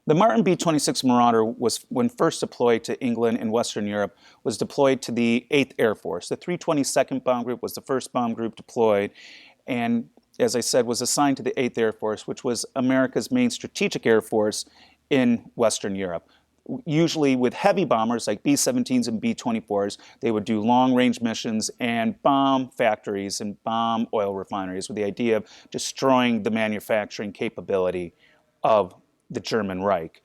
The Martin B-26 Marauder was, when first deployed to England and Western Europe, was deployed to the 8th Air Force. The 322nd Bomb Group was the first bomb group deployed, and as I said, was assigned to the 8th Air Force, which was America's main strategic air force in Western Europe. Usually with heavy bombers like B-17s and B-24s, they would do long-range missions and bomb factories and bomb oil refineries with the idea of destroying the manufacturing capability of the German Reich.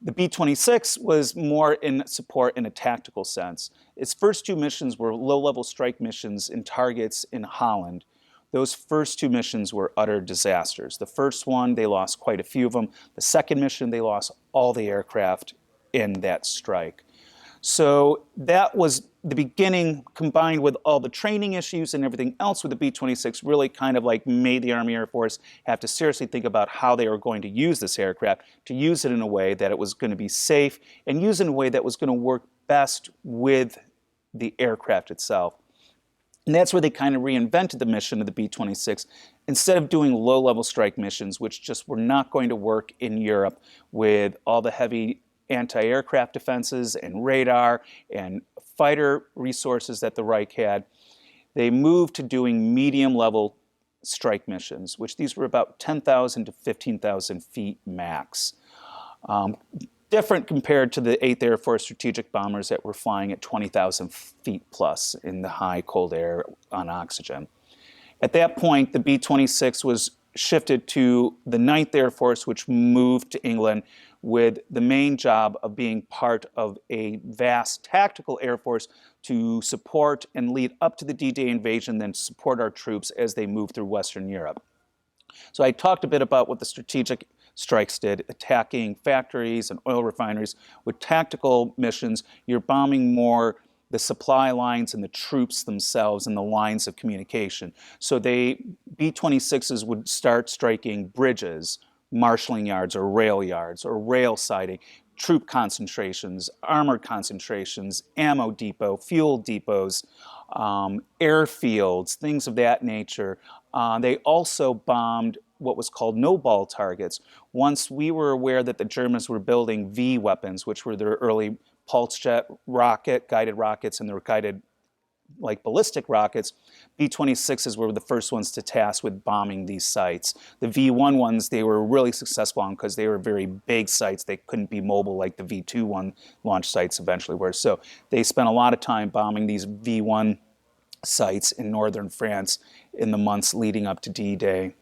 The B-26 was more in support in a tactical sense. Its first two missions were low-level strike missions in targets in Holland. Those first two missions were utter disasters. The first one, they lost quite a few of them. The second mission, they lost all the aircraft in that strike. So that was the beginning, combined with all the training issues and everything else with the B-26, really kind of like made the Army Air Force have to seriously think about how they were going to use this aircraft, to use it in a way that it was going to be safe and use it in a way that was going to work best with the aircraft itself. And that's where they kind of reinvented the mission of the B-26. Instead of doing low-level strike missions, which just were not going to work in Europe with all the heavy anti-aircraft defenses and radar and fighter resources that the Reich had, they moved to doing medium-level strike missions, which these were about 10,000 to 15,000 feet max. Different compared to the 8th Air Force strategic bombers that were flying at 20,000 feet plus in the high cold air on oxygen. At that point, the B-26 was shifted to the 9th Air Force, which moved to England with the main job of being part of a vast tactical air force to support and lead up to the D-Day invasion, then support our troops as they move through Western Europe. So I talked a bit about what the strategic strikes did, attacking factories and oil refineries. With tactical missions, you're bombing more the supply lines and the troops themselves and the lines of communication. So B-26s would start striking bridges, marshalling yards or rail siding, troop concentrations, armor concentrations, ammo depot, fuel depots, airfields, things of that nature. They also bombed what was called no-ball targets. Once we were aware that the Germans were building V weapons, which were their early pulse jet guided rockets, and they were guided like ballistic rockets, B-26s were the first ones to task with bombing these sites. The V-1 ones, they were really successful on because they were very big sites. They couldn't be mobile like the V-2 launch sites eventually were. So they spent a lot of time bombing these V-1 sites in northern France in the months leading up to D-Day.